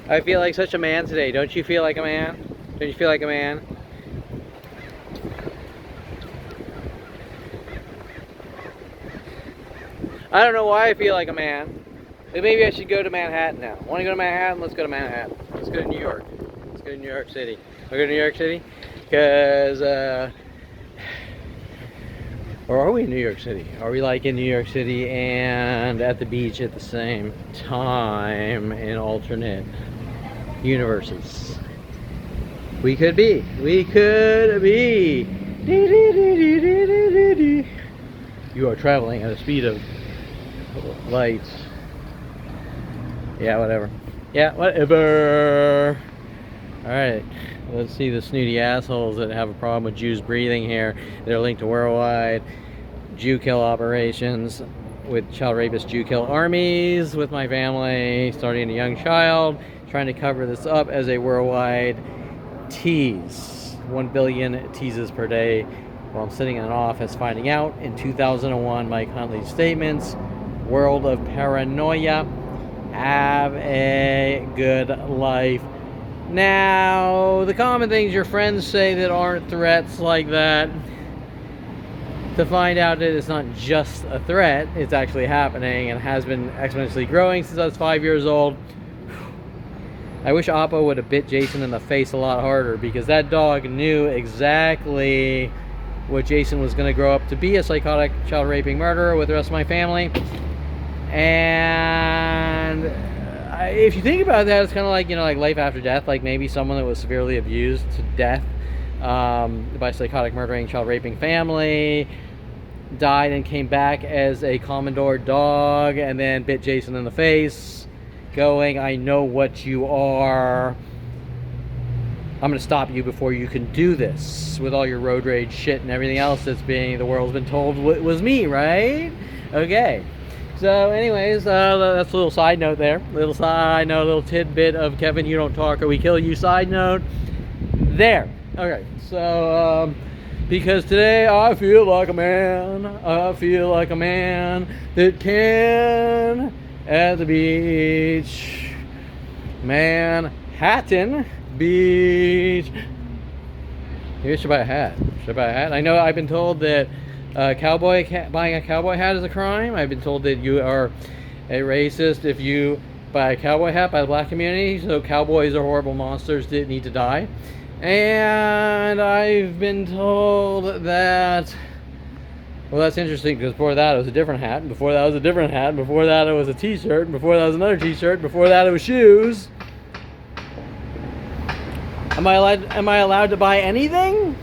I feel like such a man today. Don't you feel like a man? Don't you feel like a man? I don't know why I feel like a man. Maybe I should go to Manhattan now. Want to go to Manhattan? Let's go to Manhattan. Let's go to New York. Let's go to New York City. Want to go to New York City? Because, or are we in New York City? Are we like in New York City and at the beach at the same time in alternate universes? We could be. We could be. You are traveling at a speed of light. Yeah, whatever. Yeah, whatever. Alright, let's see the snooty assholes that have a problem with Jews breathing here. They're linked to worldwide Jew kill operations with child rapist Jew kill armies with my family, starting a young child, trying to cover this up as a worldwide tease. 1 billion teases per day while I'm sitting in an office finding out in 2001 Mike Huntley's statements. World of paranoia. Have a good life. Now, the common things your friends say that aren't threats like that, to find out that it's not just a threat, it's actually happening and has been exponentially growing since I was 5 years old. I wish Oppo would have bit Jason in the face a lot harder, because that dog knew exactly what Jason was going to grow up to be, a psychotic child raping murderer with the rest of my family. And if you think about that, it's kind of like, you know, like life after death. Like maybe someone that was severely abused to death by psychotic murdering child raping family died and came back as a Commodore dog and then bit Jason in the face, going, I know what you are. I'm going to stop you before you can do this, with all your road rage shit and everything else that's being, the world's been told was me, right? Okay. So anyways, that's a little side note there. Little side note, a little tidbit of Kevin, you don't talk or we kill you side note. There. Okay, so, because today I feel like a man. I feel like a man that can, at the beach, Manhattan Beach. Maybe I should buy a hat. Should I buy a hat? I know I've been told that buying a cowboy hat is a crime. I've been told that you are a racist if you buy a cowboy hat by the black community. So cowboys are horrible monsters that need to die. And I've been told that, well, that's interesting, because before that it was a different hat, and before that was a different hat, and before that it was a t-shirt, and before that was another t-shirt, before that it was shoes. Am I allowed to buy anything?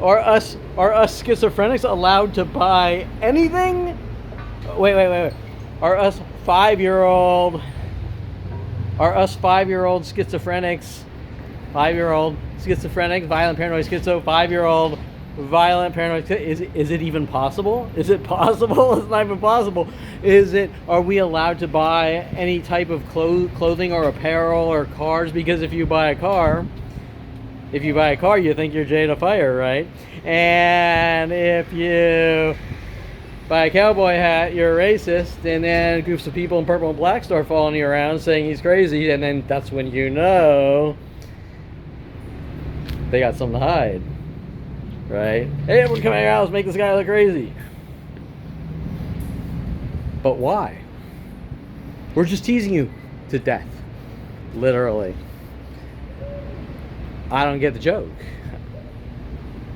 Are us schizophrenics allowed to buy anything? Wait. Are us 5-year-old schizophrenics, 5-year-old schizophrenic, violent paranoid schizo, 5-year-old violent paranoid, is it even possible? Is it possible? It's not even possible. Are we allowed to buy any type of clothing or apparel or cars? Because if you buy a car, you think you're Jada Fire, right? And if you buy a cowboy hat, you're a racist, and then groups of people in purple and black start following you around saying he's crazy, and then that's when you know they got something to hide, right? Hey, everyone come out of your house, make this guy look crazy. But why? We're just teasing you to death, literally. I don't get the joke.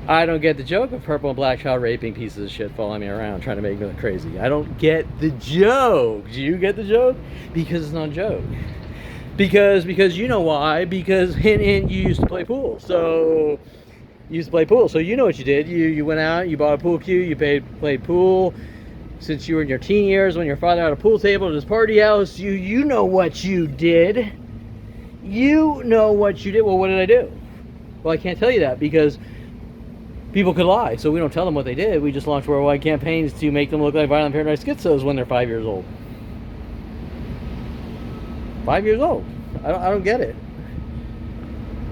I don't get the joke of purple and black child raping pieces of shit following me around trying to make me look crazy. I don't get the joke. Do you get the joke? Because it's not a joke. Because you know why? Because you used to play pool. So you know what you did. You went out, you bought a pool cue, you played pool since you were in your teen years when your father had a pool table at his party house. You know what you did. You know what you did. Well, what did I do? Well, I can't tell you that because people could lie, so we don't tell them what they did. We just launch worldwide campaigns to make them look like violent paranoid schizos when they're 5 years old. 5 years old. I don't get it.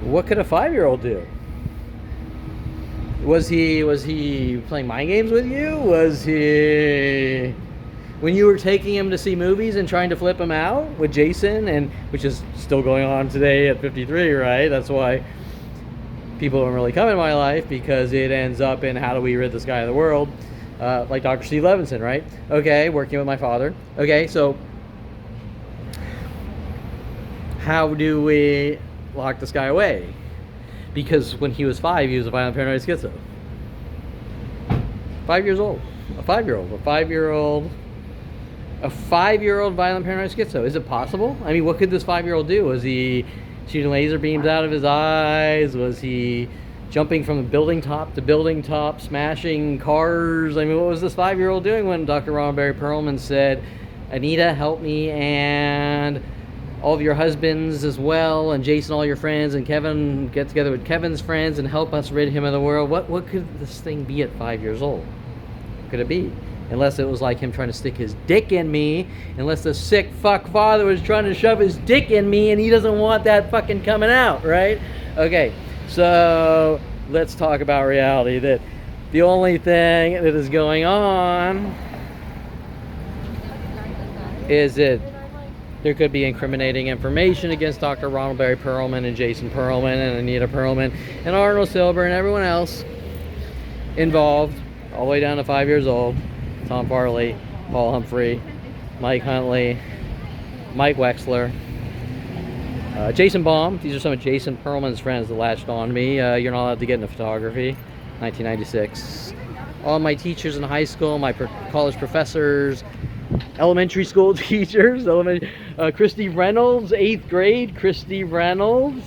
What could a 5-year-old do? Was he playing mind games with you? Was he when you were taking him to see movies and trying to flip him out with Jason, and which is still going on today at 53, right? That's why people don't really come in my life, because it ends up in how do we rid this guy of the world, like Dr. Steve Levinson, right? Okay, working with my father. Okay, so how do we lock this guy away? Because when he was 5, he was a violent paranoid schizo. 5 years old. A 5-year-old. A 5-year-old violent paranoid schizo. Is it possible? I mean, what could this 5-year-old do? Was he shooting laser beams out of his eyes? Was he jumping from building top to building top, smashing cars? I mean, what was this 5-year-old doing when Dr. Ronald Barry Perlman said, Anita, help me, and all of your husbands as well, and Jason, all your friends, and Kevin, get together with Kevin's friends and help us rid him of the world? What could this thing be at 5 years old? What could it be? Unless it was like him trying to stick his dick in me, unless the sick fuck father was trying to shove his dick in me and he doesn't want that fucking coming out, right? Okay, so let's talk about reality. That the only thing that is going on is that there could be incriminating information against Dr. Ronald Barry Perlman and Jason Perlman and Anita Perlman and Arnold Silber and everyone else involved, all the way down to 5 years old. Tom Farley, Paul Humphrey, Mike Huntley, Mike Wexler, Jason Baum. These are some of Jason Perlman's friends that latched on to me. You're not allowed to get into photography. 1996. All my teachers in high school, my college professors, elementary school teachers, Christy Reynolds, 8th grade, Christy Reynolds,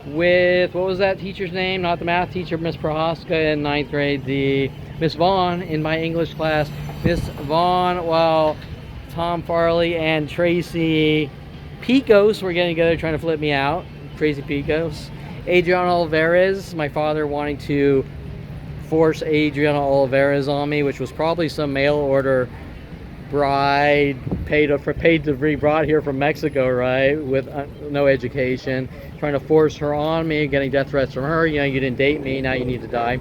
with, what was that teacher's name? Not the math teacher, Miss Prohaska, in 9th grade, the Miss Vaughn in my English class. Miss Vaughn, while Tom Farley and Tracy Picos were getting together trying to flip me out. Tracy Picos. Adriana Olivares, my father wanting to force Adriana Olivares on me, which was probably some mail order bride paid to be brought here from Mexico, right, with no education, trying to force her on me, getting death threats from her. You know, you didn't date me, now you need to die.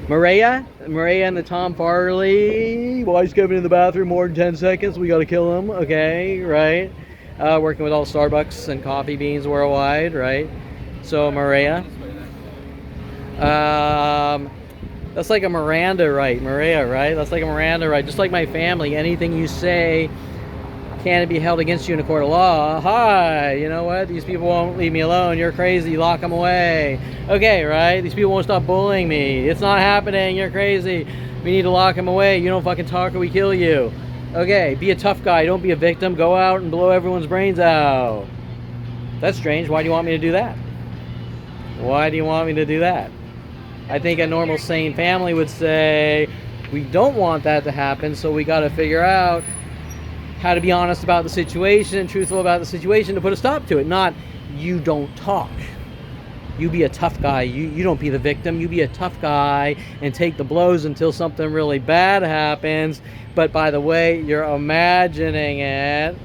Maria and the Tom Farley, why is Kevin in the bathroom more than 10 seconds, we gotta kill him. Okay, right? Working with all Starbucks and coffee beans worldwide, right? So Maria, that's like a Miranda right, Maria, right? That's like a Miranda right. Just like my family, anything you say can be held against you in a court of law. Hi, you know what? These people won't leave me alone. You're crazy. Lock them away. Okay, right? These people won't stop bullying me. It's not happening. You're crazy. We need to lock them away. You don't fucking talk or we kill you. Okay, be a tough guy. Don't be a victim. Go out and blow everyone's brains out. That's strange. Why do you want me to do that? Why do you want me to do that? I think a normal sane family would say, we don't want that to happen, so we got to figure out how to be honest about the situation and truthful about the situation to put a stop to it. Not, you don't talk. You be a tough guy. You don't be the victim. You be a tough guy and take the blows until something really bad happens. But by the way, you're imagining it.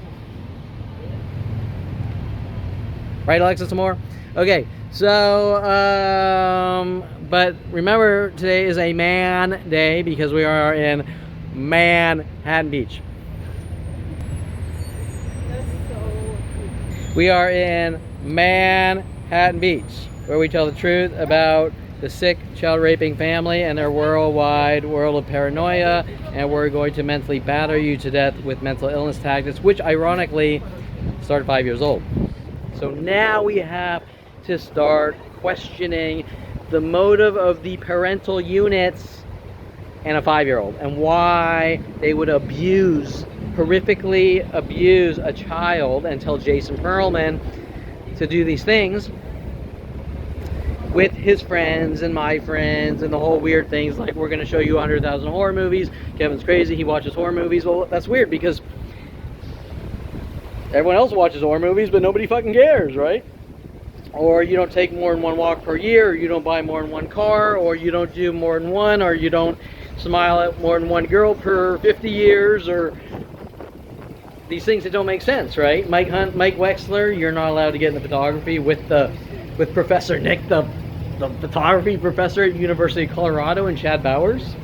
Right, Alexa, some more? Okay, so, but remember, today is a man day because we are in Manhattan Beach. We are in Manhattan Beach, where we tell the truth about the sick child raping family and their worldwide world of paranoia, and we're going to mentally batter you to death with mental illness tactics, which ironically started 5 years old. So now we have to start questioning the motive of the parental units and a 5-year-old, and why they would horrifically abuse a child and tell Jason Perlman to do these things with his friends and my friends and the whole weird things like, we're going to show you 100,000 horror movies. Kevin's crazy, he watches horror movies. Well, that's weird because everyone else watches horror movies, but nobody fucking cares, right? Or you don't take more than one walk per year, or you don't buy more than one car, or you don't do more than one, or you don't smile at more than one girl per 50 years, or these things that don't make sense, right? Mike Wexler, you're not allowed to get into photography with Professor Nick, the photography professor at University of Colorado, and Chad Bowers.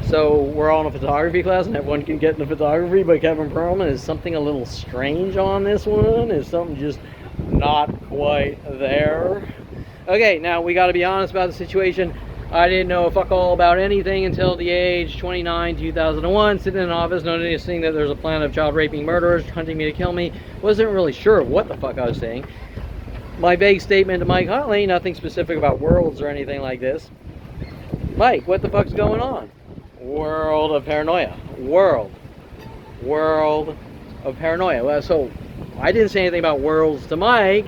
So we're all in a photography class and everyone can get into photography, but Kevin Perlman, is something a little strange on this one? Is something just not quite there? Okay, now we got to be honest about the situation. I didn't know fuck all about anything until the age 29, 2001, sitting in an office noticing that there's a plan of child raping murderers hunting me to kill me. Wasn't really sure what the fuck I was saying. My vague statement to Mike Huntley, nothing specific about worlds or anything like this. Mike, what the fuck's going on? World of paranoia. World of paranoia. Well, so I didn't say anything about worlds to Mike,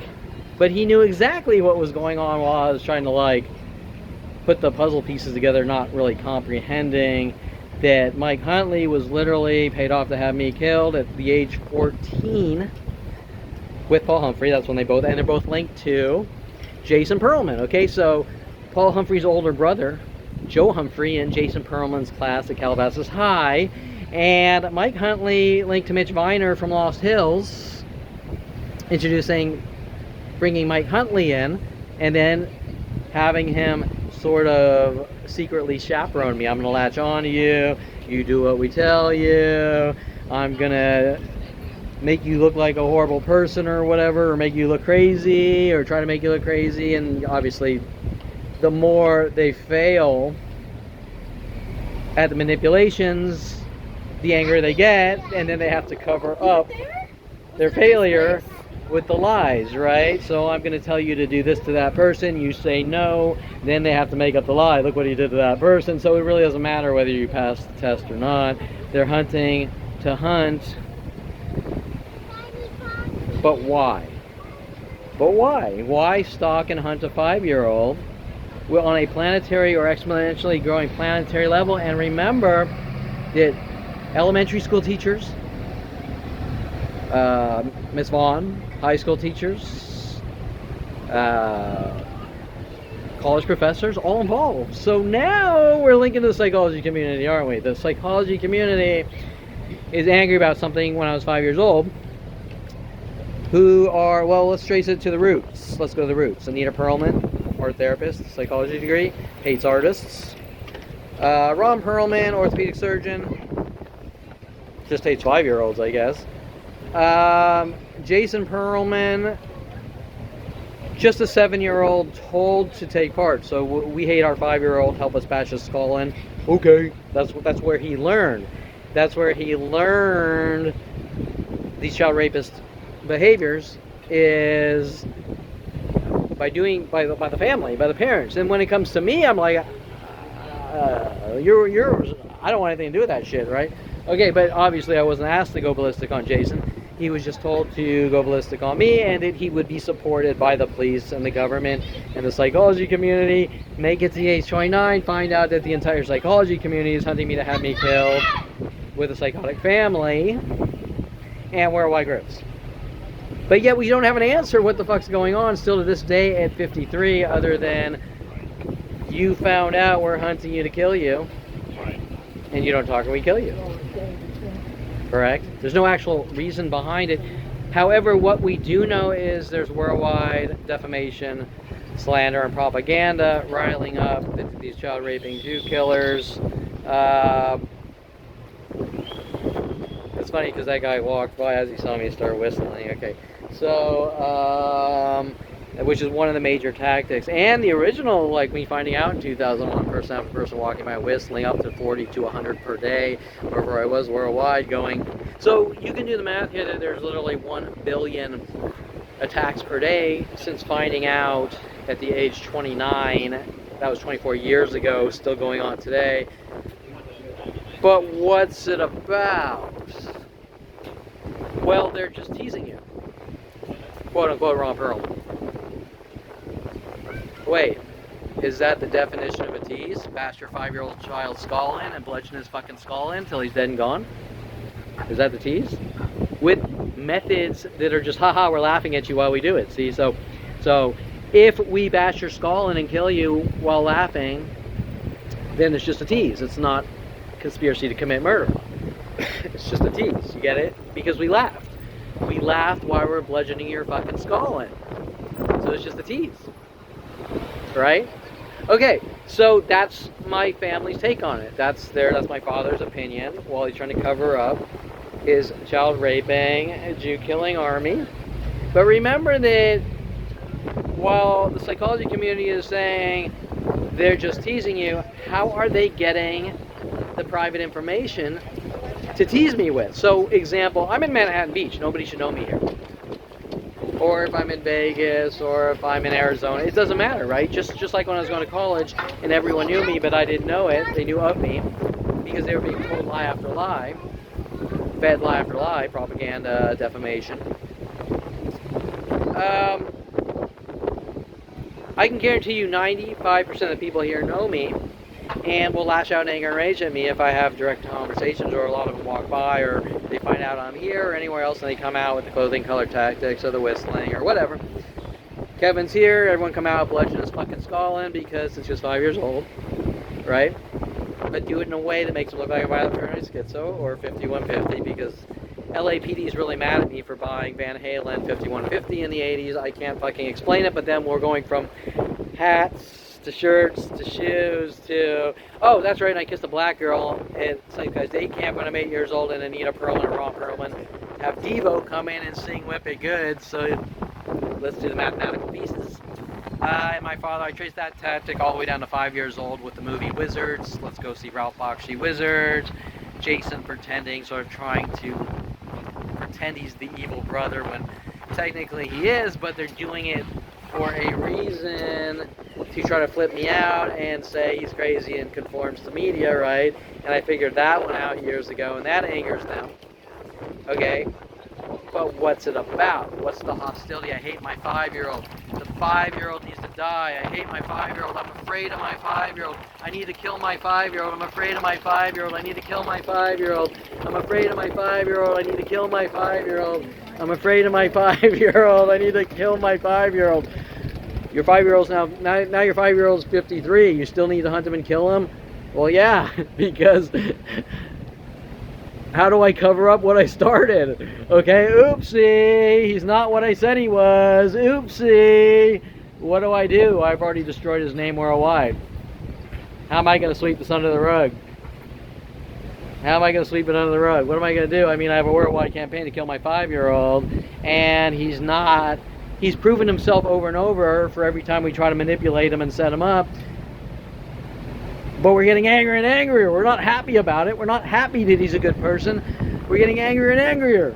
but he knew exactly what was going on while I was trying to like put the puzzle pieces together, not really comprehending that Mike Huntley was literally paid off to have me killed at the age 14 with Paul Humphrey. That's when they both, and they're both linked to Jason Perlman. Okay, so Paul Humphrey's older brother, Joe Humphrey, in Jason Perlman's class at Calabasas High, and Mike Huntley linked to Mitch Viner from Lost Hills, bringing Mike Huntley in, and then having him sort of secretly chaperone me. I'm gonna latch on to you, you do what we tell you, I'm gonna make you look like a horrible person or whatever, or make you look crazy, or try to make you look crazy. And obviously the more they fail at the manipulations, the angrier they get, and then they have to cover up their failure with the lies, right? So I'm going to tell you to do this to that person, you say no, then they have to make up the lie. Look what he did to that person. So it really doesn't matter whether you pass the test or not. They're hunting to hunt. But why? But why? Why stalk and hunt a 5-year-old on a planetary or exponentially growing planetary level? And remember that elementary school teachers, Miss Vaughn, high school teachers, college professors, all involved. So now we're linking to the psychology community, aren't we? The psychology community is angry about something when I was 5 years old. Who are, well, let's trace it to the roots. Let's go to the roots. Anita Perlman, art therapist, psychology degree, hates artists. Ron Perlman, orthopedic surgeon, just hates 5-year-olds, I guess. Jason Perlman, just a 7-year-old told to take part. So we hate our 5-year-old, help us bash his skull in. Okay, that's where he learned. That's where he learned these child rapist behaviors, is by the family, by the parents. And when it comes to me, I'm like, I don't want anything to do with that shit, right? Okay, but obviously I wasn't asked to go ballistic on Jason. He was just told to go ballistic on me, and that he would be supported by the police and the government and the psychology community. Make it to the age 29, find out that the entire psychology community is hunting me to have me killed with a psychotic family, and wear white groups. But yet we don't have an answer what the fuck's going on still to this day at 53, other than you found out we're hunting you to kill you, and you don't talk and we kill you. Correct? There's no actual reason behind it. However, what we do know is there's worldwide defamation, slander, and propaganda riling up these child raping Jew killers. It's funny because that guy walked by as he saw me start whistling. Okay, so which is one of the major tactics, and the original, like me finding out in 2001, person after person walking by whistling up to 40 to 100 per day, wherever I was worldwide going. So you can do the math here that there's literally 1 billion attacks per day since finding out at the age 29. That was 24 years ago, still going on today. But what's it about? Well, they're just teasing you. Quote unquote Ron Perlman. Wait, is that the definition of a tease? Bash your 5-year-old child's skull in and bludgeon his fucking skull in until he's dead and gone? Is that the tease? With methods that are just, haha, we're laughing at you while we do it. See, so if we bash your skull in and kill you while laughing, then it's just a tease. It's not conspiracy to commit murder. It's just a tease. You get it? Because we laughed. We laughed while we're bludgeoning your fucking skull in. So it's just a tease. Right? Okay, So that's my family's take on it. That's my father's opinion while he's trying to cover up his child raping, Jew killing army. But remember that while the psychology community is saying they're just teasing you, how are they getting the private information to tease me with? So example, I'm in Manhattan Beach. Nobody should know me here. Or if I'm in Vegas, or if I'm in Arizona, it doesn't matter, right? Just like when I was going to college and everyone knew me, but I didn't know it. They knew of me because they were being told lie after lie, fed lie after lie, propaganda, defamation. I can guarantee you 95% of the people here know me and will lash out in anger and rage at me if I have direct conversations, or a lot of them walk by, or they find out I'm here or anywhere else and they come out with the clothing color tactics or the whistling or whatever. Kevin's here, everyone come out bludgeon his fucking skull in because it's just 5 years old, right? But do it in a way that makes him look like a violent paranoid schizo or 5150, because LAPD is really mad at me for buying Van Halen 5150 in the 80s. I can't fucking explain it, but then we're going from hats to shirts to shoes to, oh, that's right, and I kissed a black girl at some guy's day camp when I'm 8 years old, and Anita Pearl and Ron Perlman have Devo come in and sing Whip It Good. So let's do the mathematical pieces. And my father, I traced that tactic all the way down to 5 years old with the movie Wizards. Let's go see Ralph Bakshi Wizards. Jason pretending, sort of trying to pretend he's the evil brother when technically he is, but they're doing it for a reason, to try to flip me out and say he's crazy and conforms to media, right? And I figured that one out years ago, and that angers them. Okay? But what's it about? What's the hostility? I hate my 5-year-old. The 5-year-old needs to die. I hate my 5-year-old. I'm afraid of my 5-year-old. I need to kill my 5-year-old. I'm afraid of my 5-year-old. I need to kill my 5-year-old. I'm afraid of my 5-year-old. I need to kill my 5-year-old. I'm afraid of my 5-year-old. I need to kill my 5-year-old. Your 5-year-old's now your 5-year-old's 53. You still need to hunt him and kill him? Well, yeah, because how do I cover up what I started? Okay, oopsie, he's not what I said he was. Oopsie. What do? I've already destroyed his name worldwide. How am I going to sweep this under the rug? How am I going to sweep it under the rug? What am I going to do? I mean, I have a worldwide campaign to kill my 5-year-old, and he's not. He's proven himself over and over for every time we try to manipulate him and set him up. But we're getting angrier and angrier. We're not happy about it. We're not happy that he's a good person. We're getting angrier and angrier.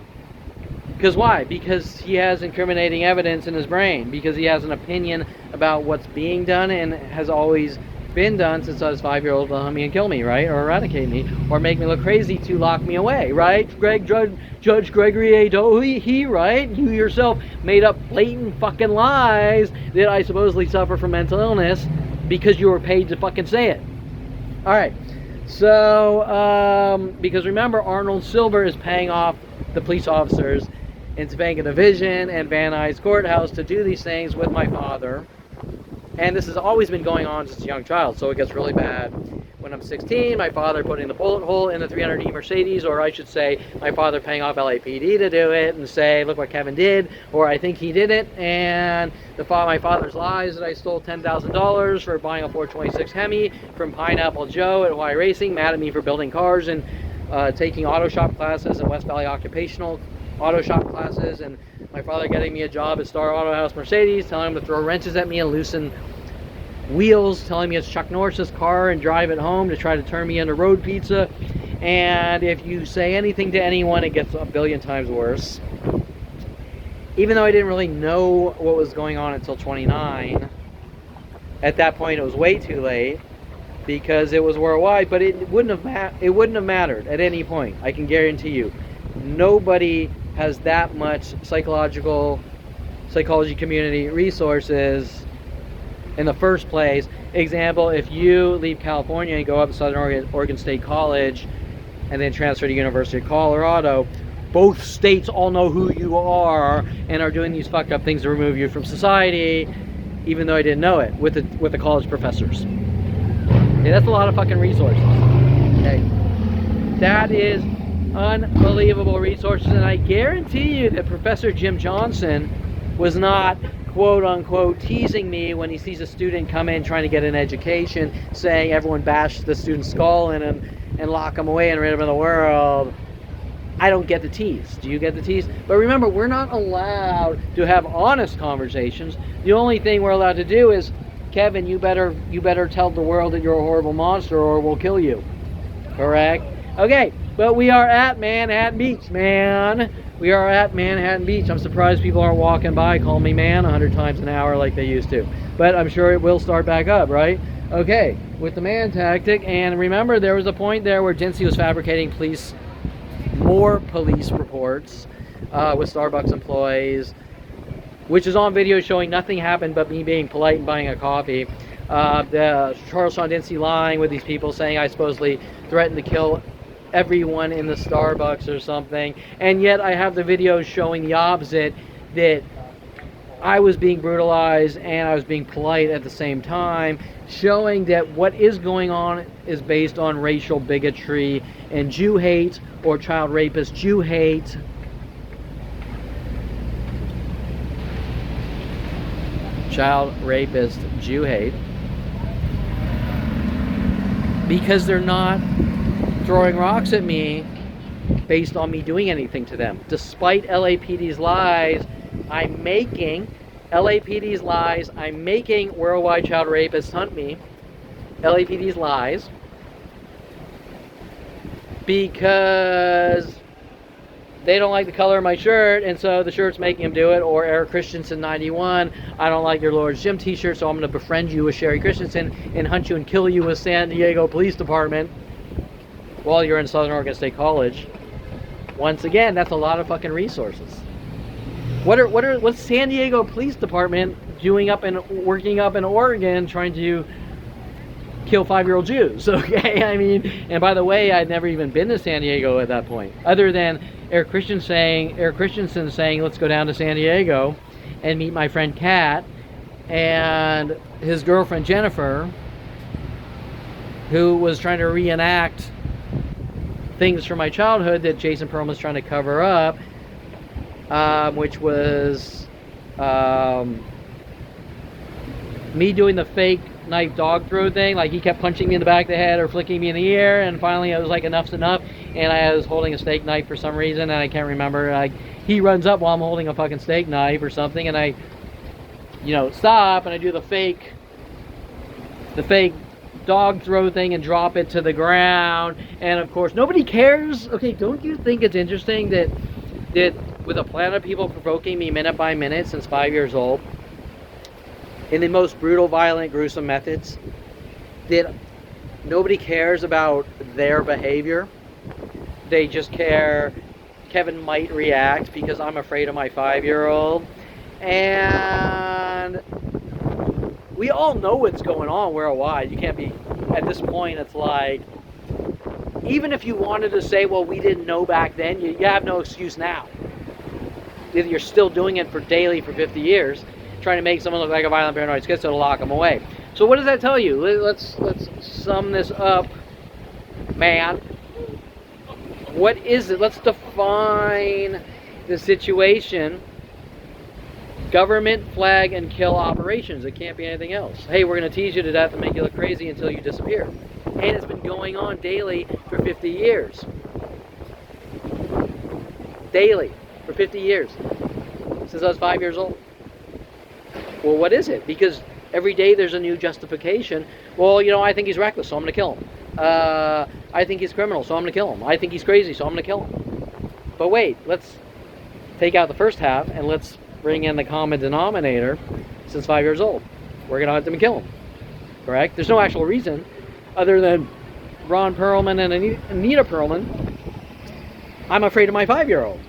Because why? Because he has incriminating evidence in his brain. Because he has an opinion about what's being done and has always been done since I was 5-year-old to hunt me and kill me, right? Or eradicate me. Or make me look crazy to lock me away, right? Judge Gregory A. Dohe, right? You yourself made up blatant fucking lies that I supposedly suffer from mental illness because you were paid to fucking say it. Alright, so, because remember, Arnold Silver is paying off the police officers in Topanga Division and Van Nuys Courthouse to do these things with my father. And this has always been going on since a young child, so it gets really bad. When I'm 16, my father putting the bullet hole in the 300E Mercedes, or I should say, my father paying off LAPD to do it and say, look what Kevin did, or I think he did it, and my father's lies that I stole $10,000 for buying a 426 Hemi from Pineapple Joe at Hawaii Racing, mad at me for building cars and taking auto shop classes and West Valley occupational auto shop classes, and my father getting me a job at Star Auto House Mercedes, telling him to throw wrenches at me and loosen wheels, telling me it's Chuck Norris's car and drive it home to try to turn me into road pizza. And if you say anything to anyone, it gets a billion times worse. Even though I didn't really know what was going on until 29, at that point it was way too late because it was worldwide, but it wouldn't have mattered at any point. I can guarantee you. Nobody has that much psychology community resources in the first place. Example, if you leave California and go up to Southern Oregon State College and then transfer to University of Colorado, both states all know who you are and are doing these fucked up things to remove you from society, even though I didn't know it, with the college professors. Okay, that's a lot of fucking resources. Okay, that is unbelievable resources, and I guarantee you that Professor Jim Johnson was not quote unquote teasing me when he sees a student come in trying to get an education, saying everyone bash the student's skull in him and lock him away and rid him of the world. I don't get the tease. Do you get the tease? But remember, we're not allowed to have honest conversations. The only thing we're allowed to do is, Kevin, you better tell the world that you're a horrible monster or we'll kill you. Correct? Okay, but we are at Manhattan Beach, man. We are at Manhattan Beach. I'm surprised people aren't walking by calling me man 100 times an hour like they used to. But I'm sure it will start back up, right? Okay, with the man tactic. And remember, there was a point there where Dincy was fabricating more police reports with Starbucks employees, which is on video showing nothing happened but me being polite and buying a coffee. The Charles Sean Dincy lying with these people, saying I supposedly threatened to kill everyone in the Starbucks or something, and yet I have the videos showing the opposite, that I was being brutalized and I was being polite at the same time, showing that what is going on is based on racial bigotry and Jew hate, or child rapist Jew hate. Child rapist Jew hate. Because they're not throwing rocks at me based on me doing anything to them. Despite LAPD's lies, I'm making worldwide child rapists hunt me. LAPD's lies. Because they don't like the color of my shirt, and so the shirt's making them do it. Or Eric Christensen 91, I don't like your Lord's Gym t-shirt, so I'm going to befriend you with Sherry Christensen and hunt you and kill you with San Diego Police Department while you're in Southern Oregon State College. Once again, that's a lot of fucking resources. What's San Diego Police Department doing working up in Oregon trying to kill 5-year-old Jews? Okay, I mean, and by the way, I'd never even been to San Diego at that point, other than Eric Christensen saying let's go down to San Diego and meet my friend Kat and his girlfriend Jennifer, who was trying to reenact things from my childhood that Jason Perlman was trying to cover up, which was me doing the fake knife dog throw thing. Like, he kept punching me in the back of the head or flicking me in the ear, and finally I was like, enough's enough, and I was holding a steak knife for some reason, and I can't remember. Like, he runs up while I'm holding a fucking steak knife or something, and I, stop, and I do the fake dog throw thing and drop it to the ground. And of course nobody cares. Okay, don't you think it's interesting that with a plan of people provoking me minute by minute since 5 years old in the most brutal, violent, gruesome methods, that nobody cares about their behavior? They just care Kevin might react because I'm afraid of my 5-year-old. And we all know what's going on worldwide. You can't be, at this point, it's like, even if you wanted to say, well, we didn't know back then, you have no excuse now. You're still doing it daily for 50 years, trying to make someone look like a violent paranoid schizo to lock them away. So what does that tell you? Let's sum this up, man. What is it? Let's define the situation. Government flag and kill operations. It can't be anything else. Hey, we're going to tease you to death and make you look crazy until you disappear. And it's been going on daily for 50 years. Daily for 50 years. Since I was 5 years old. Well, what is it? Because every day there's a new justification. Well, I think he's reckless, so I'm going to kill him. I think he's criminal, so I'm going to kill him. I think he's crazy, so I'm going to kill him. But wait, let's take out the first half and let's bring in the common denominator. Since 5 years old, we're going to hunt him and kill him. Correct? There's no actual reason other than Ron Perlman and Anita Perlman. I'm afraid of my 5-year-old.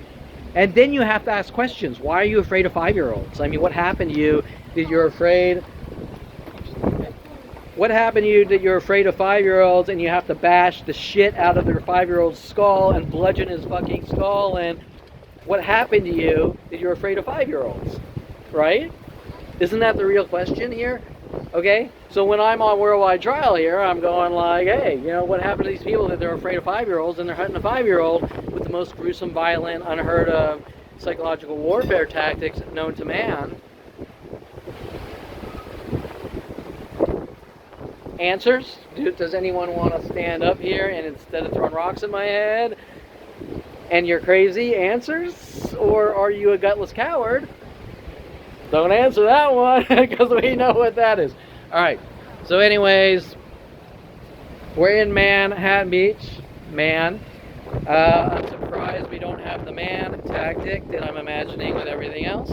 And then you have to ask questions. Why are you afraid of 5-year-olds? I mean, what happened to you that you're afraid? What happened to you that you're afraid of 5-year-olds and you have to bash the shit out of their 5-year-old's skull and bludgeon his fucking skull? And what happened to you that you're afraid of 5-year-olds? Right? Isn't that the real question here? Okay? So when I'm on worldwide trial here, I'm going like, hey, what happened to these people that they're afraid of 5-year-olds and they're hunting a 5-year-old with the most gruesome, violent, unheard of psychological warfare tactics known to man? Answers? Does anyone want to stand up here and instead of throwing rocks in my head and you're crazy, answers? Or are you a gutless coward? Don't answer that one because we know what that is. All right. So anyways, we're in Manhattan Beach. I'm surprised we don't have the man tactic that I'm imagining with everything else.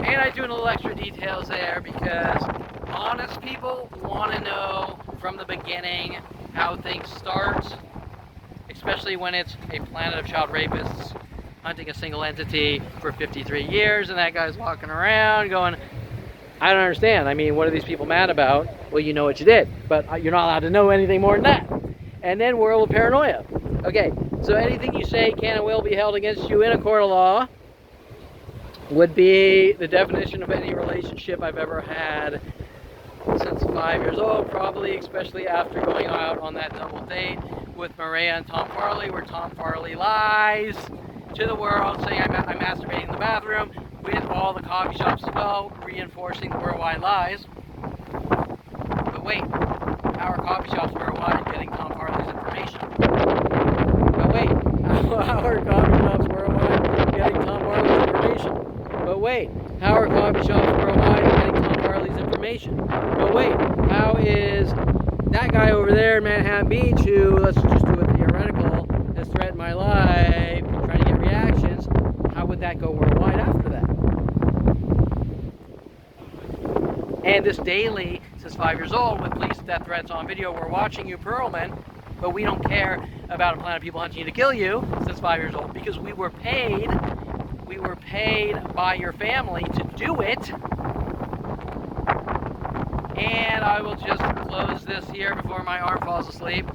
And I do a little extra details there because honest people want to know from the beginning how things start, especially when it's a planet of child rapists hunting a single entity for 53 years and that guy's walking around going, I don't understand. I mean, what are these people mad about? Well, you know what you did, but you're not allowed to know anything more than that. And then world of paranoia. Okay, so anything you say can and will be held against you in a court of law would be the definition of any relationship I've ever had since 5 years old, probably, especially after going out on that double date with Maria and Tom Farley, where Tom Farley lies to the world saying I'm masturbating in the bathroom, with all the coffee shops as well, reinforcing the worldwide lies. But wait, how are coffee shops worldwide getting Tom Farley's information? But wait, how are coffee shops worldwide getting Tom Farley's information? But wait, how are coffee shops worldwide getting Tom Farley's information? But wait, how is that guy over there in Manhattan Beach who, let's just do it theoretical, has threatened my life, trying to get reactions, how would that go worldwide after that? And this daily, since 5 years old, with police death threats on video, we're watching you, Pearlman, but we don't care about a planet of people hunting you to kill you since 5 years old because we were paid by your family to do it. And I will just close this here before my arm falls asleep.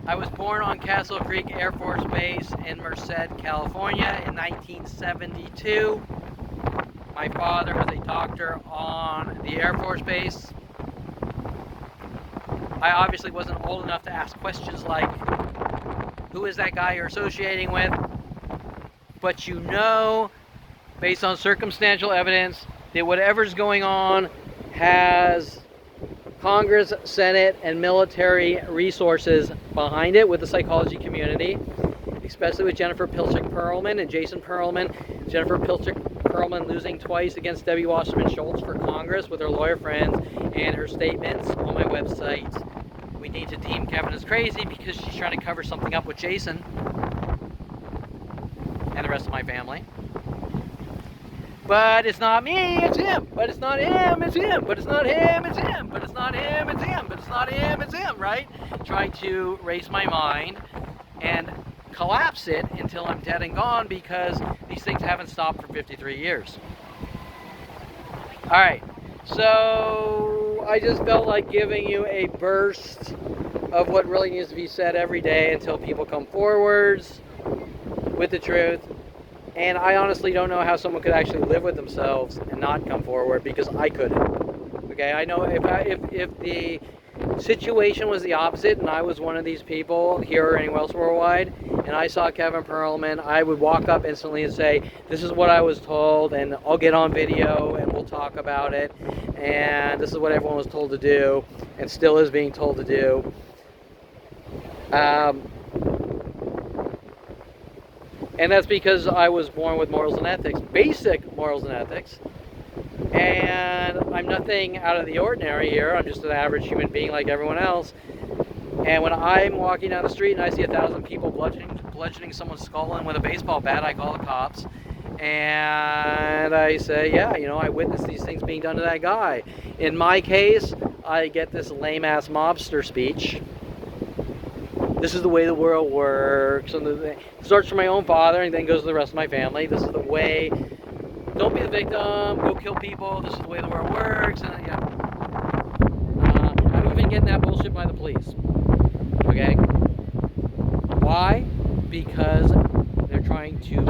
I was born on Castle Creek Air Force Base in Merced, California in 1972. My father was a doctor on the Air Force Base. I obviously wasn't old enough to ask questions like, who is that guy you're associating with? But you know, based on circumstantial evidence, that whatever's going on has Congress, Senate, and military resources behind it with the psychology community, especially with Jennifer Pilchick Perlman and Jason Perlman. Jennifer Pilchick Perlman losing twice against Debbie Wasserman Schultz for Congress with her lawyer friends and her statements on my website. We need to deem Kevin as crazy because she's trying to cover something up with Jason and the rest of my family. But it's not me, it's him. But it's not him, it's him. But it's not him, it's him. But it's not him, it's him. But it's not him, it's him, right? Trying to race my mind and collapse it until I'm dead and gone because these things haven't stopped for 53 years. All right, so I just felt like giving you a burst of what really needs to be said every day until people come forwards with the truth. And I honestly don't know how someone could actually live with themselves and not come forward because I couldn't. Okay, I know if the situation was the opposite and I was one of these people here or anywhere else worldwide and I saw Kevin Perlman, I would walk up instantly and say, this is what I was told and I'll get on video and we'll talk about it and this is what everyone was told to do and still is being told to do. And that's because I was born with morals and ethics, basic morals and ethics. And I'm nothing out of the ordinary here. I'm just an average human being like everyone else. And when I'm walking down the street and I see 1,000 people bludgeoning someone's skull in with a baseball bat, I call the cops. And I say, yeah, you know, I witnessed these things being done to that guy. In my case, I get this lame-ass mobster speech. This is the way the world works. And it starts from my own father and then goes to the rest of my family. This is the way. Don't be the victim. Go kill people. This is the way the world works. And yeah. I'm even getting that bullshit by the police. Okay? Why? Because they're trying to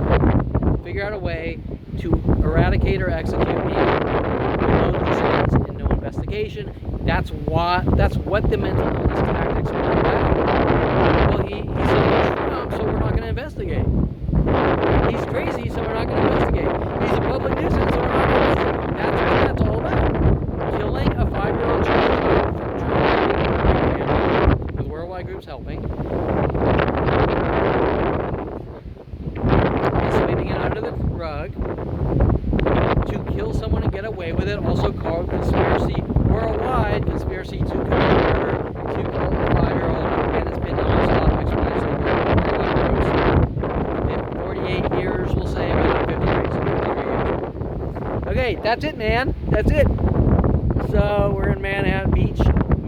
figure out a way to eradicate or execute me. No chance and no investigation. That's what the mental illness tactics are about. Well, he's a Trump, so we're not going to investigate. He's crazy, so we're not going to investigate. He's a public nuisance, so we're not groups helping. And sweeping it under the rug to kill someone and get away with it, also called conspiracy worldwide, conspiracy to commit murder, to kill a 5-year-old, and it's been non-stop exponential growth. 48 years, we'll say, about 53, so 53 years. Okay, that's it, man. That's it. So we're in Manhattan Beach,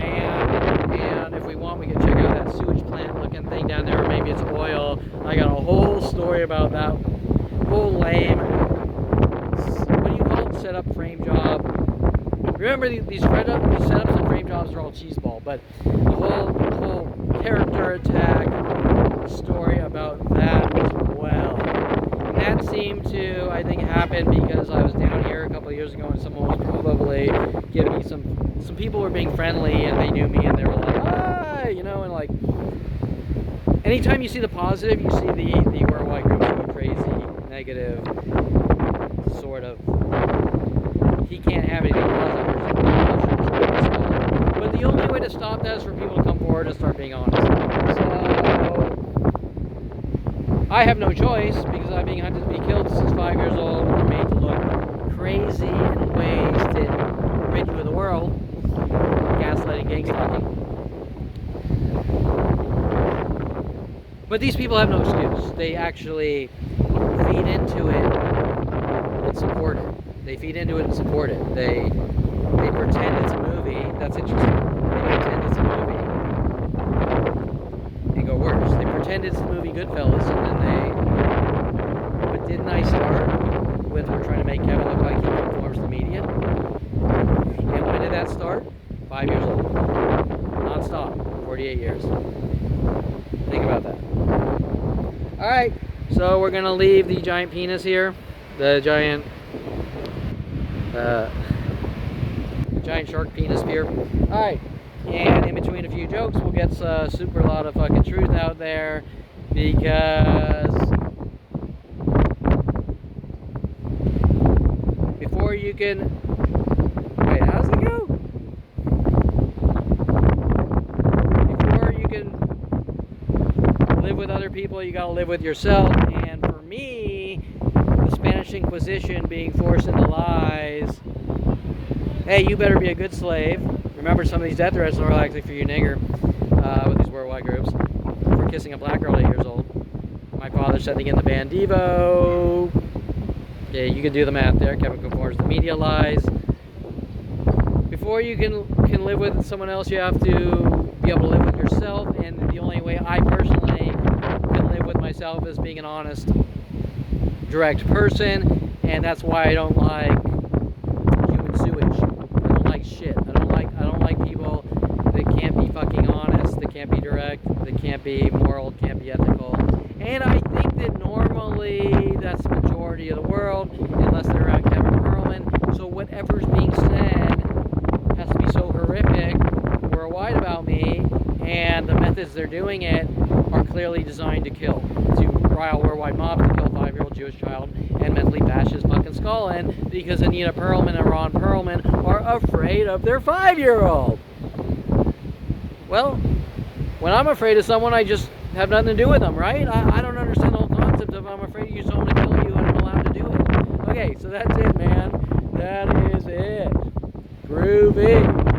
and if we want, we can check out that sewage plant looking thing down there, or maybe it's oil. I got a whole story about that whole lame, what do you call it, setup frame job. Remember, these setups and frame jobs are all cheeseball, but the whole character attack story about that as well. And that seemed to, I think, happen because I was down here a couple of years ago and someone was probably giving me some people were being friendly and they knew me and they were like, hi, you know, and like, anytime you see the positive, you see the worldwide groups go crazy, negative, sort of, he can't have anything positive. But the only way to stop that is for people to come forward and start being honest. So, I have no choice because I'm being hunted to be killed since 5 years old and made to look crazy in ways that rid you of the world. Gaslighting, gang stalking. But these people have no excuse. They actually feed into it and support it. They feed into it and support it. They pretend it's a movie. That's interesting. They pretend it's a movie and go worse. They pretend it's the movie Goodfellas, and then but didn't I start with we're trying to make Kevin look like he conforms to media? And when did that start? 5 years old. Non-stop. 48 years. Think about that. Alright, so we're going to leave the giant penis here. The giant shark penis here. Alright, and in between a few jokes, we'll get a super lot of fucking truth out there because before you can... Wait, how does it go? Before you can live with other people, you gotta live with yourself. And for me, the Spanish Inquisition being forced into lies, hey, you better be a good slave. Remember, some of these death threats are actually for you, nigger, with these worldwide groups, for kissing a black girl at 8 years old. My father sending in the band Devo. Yeah, you can do the math there. Kevin conforms to media lies. Before you can live with someone else, you have to be able to live with yourself, and the only way I personally can live with myself is being an honest, direct person, and that's why I don't like human sewage. I don't like shit. I don't like people that can't be fucking honest, that can't be direct, that can't be moral, can't be ethical. And I think that normally that's the majority of the world, unless they're around Kevin Perlman. So whatever's being said has to be so horrific worldwide about me, and the methods they're doing it are clearly designed to kill, to rile worldwide mobs to kill a 5-year-old Jewish child and mentally bash his fucking skull in because Anita Perlman and Ron Perlman are afraid of their 5-year-old. Well, when I'm afraid of someone, I just have nothing to do with them, right? I don't understand the whole concept of I'm afraid of you, so I'm going to kill you and I'm allowed to do it. Okay, so that's it, man. That is it. Groovy.